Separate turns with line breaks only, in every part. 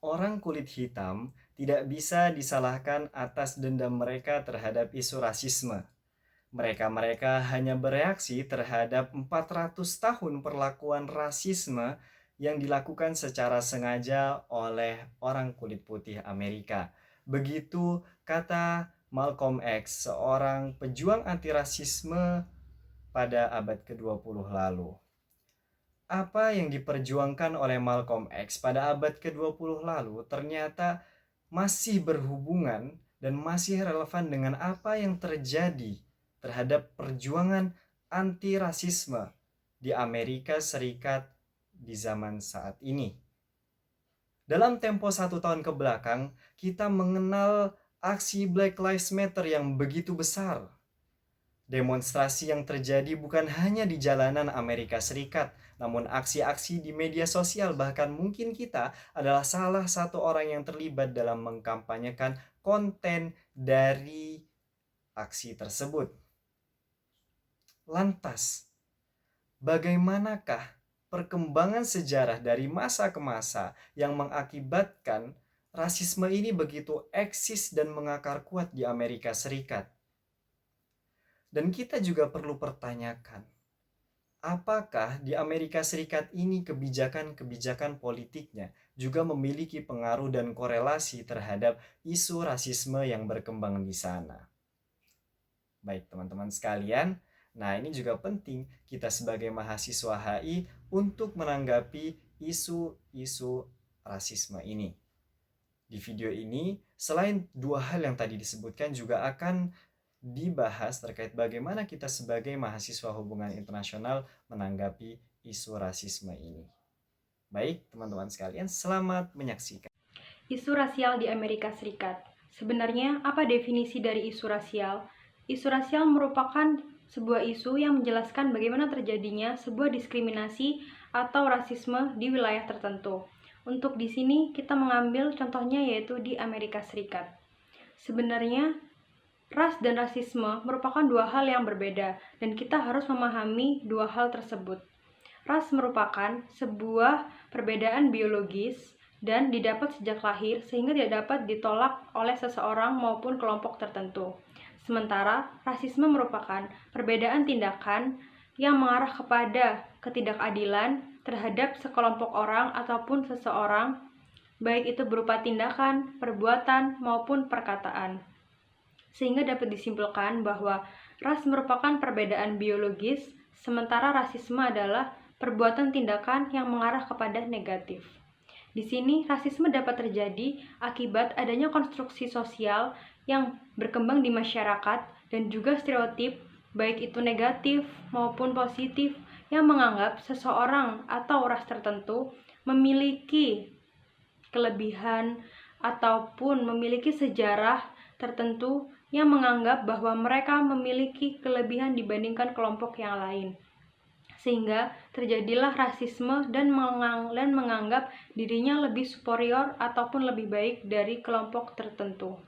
Orang kulit hitam tidak bisa disalahkan atas dendam mereka terhadap isu rasisme. Mereka-mereka hanya bereaksi terhadap 400 tahun perlakuan rasisme yang dilakukan secara sengaja oleh orang kulit putih Amerika. Begitu kata Malcolm X, seorang pejuang anti-rasisme pada abad ke-20 lalu. Apa yang diperjuangkan oleh Malcolm X pada abad ke-20 lalu ternyata masih berhubungan dan masih relevan dengan apa yang terjadi terhadap perjuangan anti-rasisme di Amerika Serikat di zaman saat ini. Dalam tempo 1 tahun ke belakang, kita mengenal aksi Black Lives Matter yang begitu besar. Demonstrasi yang terjadi bukan hanya di jalanan Amerika Serikat, namun aksi-aksi di media sosial, bahkan mungkin kita adalah salah satu orang yang terlibat dalam mengkampanyekan konten dari aksi tersebut. Lantas, bagaimanakah perkembangan sejarah dari masa ke masa yang mengakibatkan rasisme ini begitu eksis dan mengakar kuat di Amerika Serikat? Dan kita juga perlu pertanyakan, apakah di Amerika Serikat ini kebijakan-kebijakan politiknya juga memiliki pengaruh dan korelasi terhadap isu rasisme yang berkembang di sana? Baik teman-teman sekalian, nah ini juga penting kita sebagai mahasiswa HI untuk menanggapi isu-isu rasisme ini. Di video ini, selain dua hal yang tadi disebutkan juga akan dibahas terkait bagaimana kita sebagai mahasiswa hubungan internasional menanggapi isu rasisme ini. Baik, teman-teman sekalian, selamat menyaksikan.
Isu rasial di Amerika Serikat. Sebenarnya, apa definisi dari isu rasial? Isu rasial merupakan sebuah isu yang menjelaskan bagaimana terjadinya sebuah diskriminasi atau rasisme di wilayah tertentu. Untuk di sini kita mengambil contohnya yaitu di Amerika Serikat. Sebenarnya, ras dan rasisme merupakan dua hal yang berbeda dan kita harus memahami dua hal tersebut. Ras merupakan sebuah perbedaan biologis dan didapat sejak lahir sehingga tidak dapat ditolak oleh seseorang maupun kelompok tertentu. Sementara rasisme merupakan perbedaan tindakan yang mengarah kepada ketidakadilan terhadap sekelompok orang ataupun seseorang, baik itu berupa tindakan, perbuatan, maupun perkataan. Sehingga dapat disimpulkan bahwa ras merupakan perbedaan biologis, sementara rasisme adalah perbuatan tindakan yang mengarah kepada negatif. Di sini, rasisme dapat terjadi akibat adanya konstruksi sosial yang berkembang di masyarakat dan juga stereotip, baik itu negatif maupun positif, yang menganggap seseorang atau ras tertentu memiliki kelebihan ataupun memiliki sejarah tertentu yang menganggap bahwa mereka memiliki kelebihan dibandingkan kelompok yang lain. Sehingga terjadilah rasisme dan menganggap dirinya lebih superior ataupun lebih baik dari kelompok tertentu.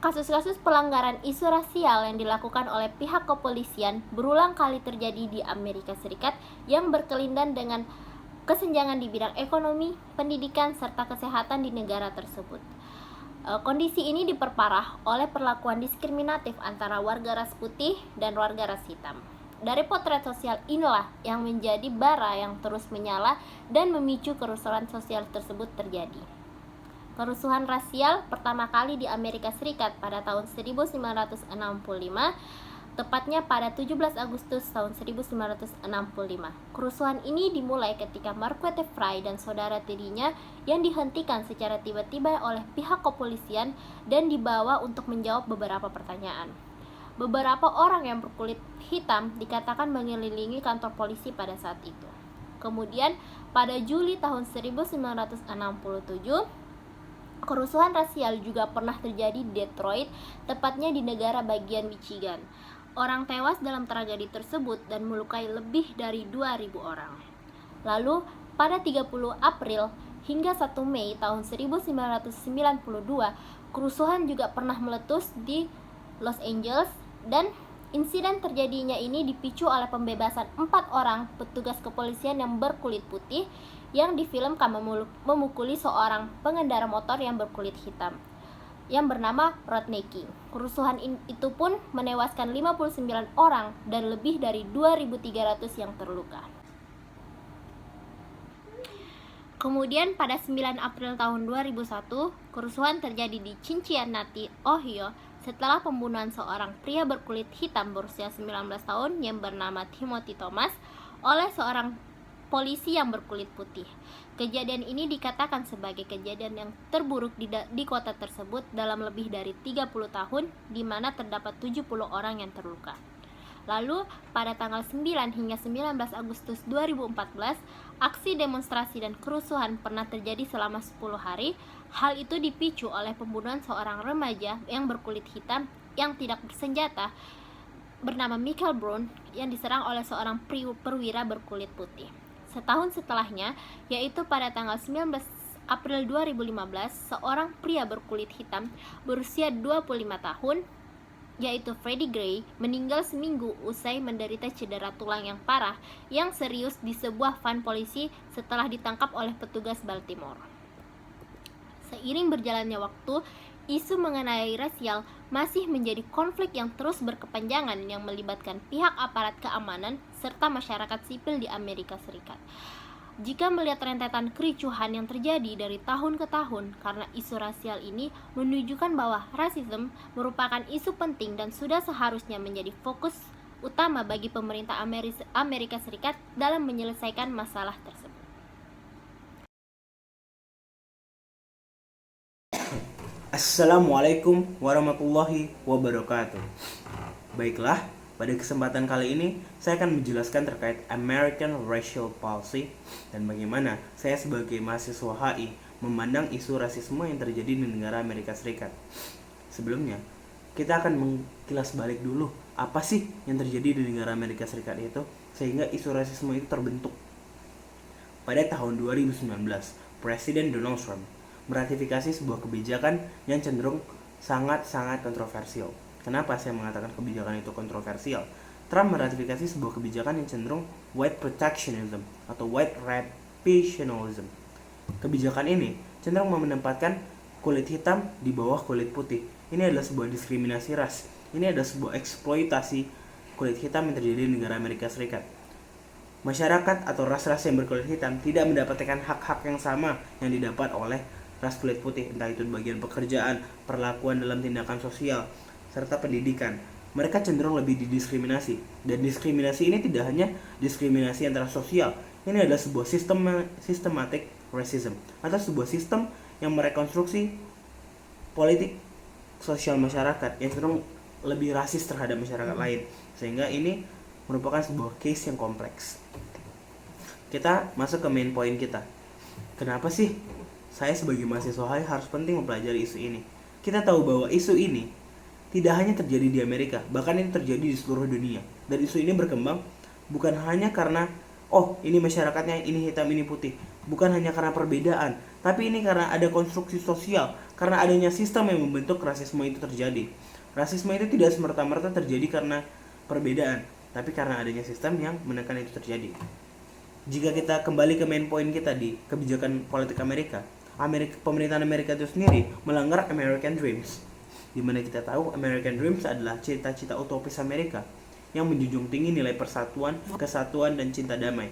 Kasus-kasus pelanggaran isu rasial yang dilakukan oleh pihak kepolisian berulang kali terjadi di Amerika Serikat yang berkelindan dengan kesenjangan di bidang ekonomi, pendidikan, serta kesehatan di negara tersebut. Kondisi ini diperparah oleh perlakuan diskriminatif antara warga ras putih dan warga ras hitam. Dari potret sosial inilah yang menjadi bara yang terus menyala dan memicu kerusuhan sosial tersebut terjadi. Kerusuhan rasial pertama kali di Amerika Serikat pada tahun 1965, tepatnya pada 17 Agustus tahun 1965. Kerusuhan ini dimulai ketika Marquette Frye dan saudara tirinya yang dihentikan secara tiba-tiba oleh pihak kepolisian dan dibawa untuk menjawab beberapa pertanyaan. Beberapa orang yang berkulit hitam dikatakan mengelilingi kantor polisi pada saat itu. Kemudian pada Juli tahun 1967, kerusuhan rasial juga pernah terjadi di Detroit, tepatnya di negara bagian Michigan. Orang tewas dalam tragedi tersebut dan melukai lebih dari 2.000 orang. Lalu, pada 30 April hingga 1 Mei tahun 1992, kerusuhan juga pernah meletus di Los Angeles dan Insiden terjadinya ini dipicu oleh pembebasan 4 orang petugas kepolisian yang berkulit putih yang difilmkan memukuli seorang pengendara motor yang berkulit hitam yang bernama Rodney King. Kerusuhan itu pun menewaskan 59 orang dan lebih dari 2.300 yang terluka. Kemudian pada 9 April tahun 2001, kerusuhan terjadi di Cincinnati, Ohio, setelah pembunuhan seorang pria berkulit hitam berusia 19 tahun yang bernama Timothy Thomas oleh seorang polisi yang berkulit putih. Kejadian ini dikatakan sebagai kejadian yang terburuk di kota tersebut dalam lebih dari 30 tahun, di mana terdapat 70 orang yang terluka. Lalu, pada tanggal 9 hingga 19 Agustus 2014, aksi demonstrasi dan kerusuhan pernah terjadi selama 10 hari. Hal itu dipicu oleh pembunuhan seorang remaja yang berkulit hitam yang tidak bersenjata bernama Michael Brown yang diserang oleh seorang perwira berkulit putih. Setahun setelahnya, yaitu pada tanggal 19 April 2015, seorang pria berkulit hitam berusia 25 tahun yaitu Freddie Gray meninggal seminggu usai menderita cedera tulang yang parah yang serius di sebuah van polisi setelah ditangkap oleh petugas Baltimore. Seiring berjalannya waktu, isu mengenai rasial masih menjadi konflik yang terus berkepanjangan yang melibatkan pihak aparat keamanan serta masyarakat sipil di Amerika Serikat. Jika melihat rentetan kericuhan yang terjadi dari tahun ke tahun karena isu rasial ini menunjukkan bahwa rasisme merupakan isu penting dan sudah seharusnya menjadi fokus utama bagi pemerintah Amerika Serikat dalam menyelesaikan masalah tersebut.
Assalamualaikum warahmatullahi wabarakatuh. Baiklah, pada kesempatan kali ini saya akan menjelaskan terkait American Racial Policy dan bagaimana saya sebagai mahasiswa HI memandang isu rasisme yang terjadi di negara Amerika Serikat. Sebelumnya, kita akan mengkilas balik dulu apa sih yang terjadi di negara Amerika Serikat itu sehingga isu rasisme itu terbentuk. Pada tahun 2019, Presiden Donald Trump meratifikasi sebuah kebijakan yang cenderung sangat-sangat kontroversial. Kenapa saya mengatakan kebijakan itu kontroversial? Trump meratifikasi sebuah kebijakan yang cenderung white protectionism atau white repatriationism. Kebijakan ini cenderung menempatkan kulit hitam di bawah kulit putih. Ini adalah sebuah diskriminasi ras. Ini adalah sebuah eksploitasi kulit hitam yang terjadi di negara Amerika Serikat. Masyarakat atau ras-ras yang berkulit hitam tidak mendapatkan hak-hak yang sama yang didapat oleh ras kulit putih, entah itu bagian pekerjaan, perlakuan dalam tindakan sosial, serta pendidikan. Mereka cenderung lebih didiskriminasi. Dan diskriminasi ini tidak hanya diskriminasi antara sosial. Ini adalah sebuah systematic racism atau sebuah sistem yang merekonstruksi politik sosial masyarakat yang cenderung lebih rasis terhadap masyarakat lain. Sehingga ini merupakan sebuah case yang kompleks. Kita masuk ke main point kita. Kenapa sih saya sebagai mahasiswa harus penting mempelajari isu ini? Kita tahu bahwa isu ini tidak hanya terjadi di Amerika, bahkan ini terjadi di seluruh dunia. Dan isu ini berkembang bukan hanya karena ini masyarakatnya ini hitam ini putih, bukan hanya karena perbedaan, tapi ini karena ada konstruksi sosial, karena adanya sistem yang membentuk rasisme itu terjadi. Rasisme itu tidak semerta-merta terjadi karena perbedaan, tapi karena adanya sistem yang menekan itu terjadi. Jika kita kembali ke main point kita di kebijakan politik Amerika, pemerintahan Amerika itu sendiri melanggar American Dreams, di mana kita tahu American Dreams adalah cita-cita utopis Amerika yang menjunjung tinggi nilai persatuan, kesatuan, dan cinta damai,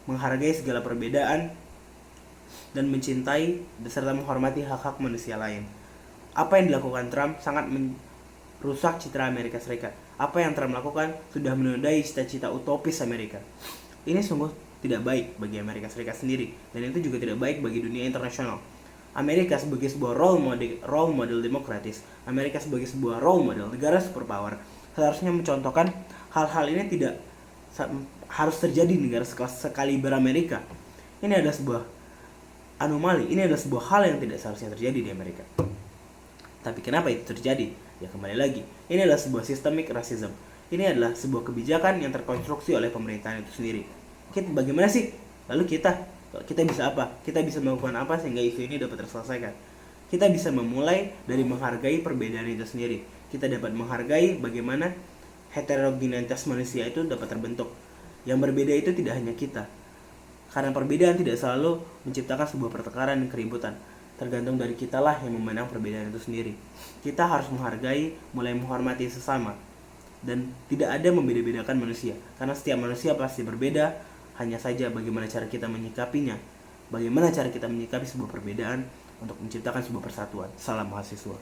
menghargai segala perbedaan, dan mencintai serta menghormati hak-hak manusia lain. Apa yang dilakukan Trump sangat merusak citra Amerika Serikat. Apa yang Trump lakukan sudah menodai cita-cita utopis Amerika. Ini sungguh tidak baik bagi Amerika Serikat sendiri, dan itu juga tidak baik bagi dunia internasional. Amerika sebagai sebuah role model demokratis, Amerika sebagai sebuah role model negara superpower, seharusnya mencontohkan hal-hal ini tidak harus terjadi di negara sekaliber Amerika. Ini adalah sebuah anomali, ini adalah sebuah hal yang tidak seharusnya terjadi di Amerika. Tapi kenapa itu terjadi? Ya kembali lagi, ini adalah sebuah systemic racism. Ini adalah sebuah kebijakan yang terkonstruksi oleh pemerintahan itu sendiri. Bagaimana sih? Lalu kita bisa apa? Kita bisa melakukan apa sehingga isu ini dapat terselesaikan? Kita bisa memulai dari menghargai perbedaan itu sendiri. Kita dapat menghargai bagaimana heterogenitas manusia itu dapat terbentuk. Yang berbeda itu tidak hanya kita, karena perbedaan tidak selalu menciptakan sebuah pertengkaran dan keributan. Tergantung dari kita lah yang memandang perbedaan itu sendiri. Kita harus menghargai, mulai menghormati sesama, dan tidak ada membeda-bedakan manusia, karena setiap manusia pasti berbeda. Hanya saja bagaimana cara kita menyikapinya, bagaimana cara kita menyikapi sebuah perbedaan untuk menciptakan sebuah persatuan. Salam mahasiswa.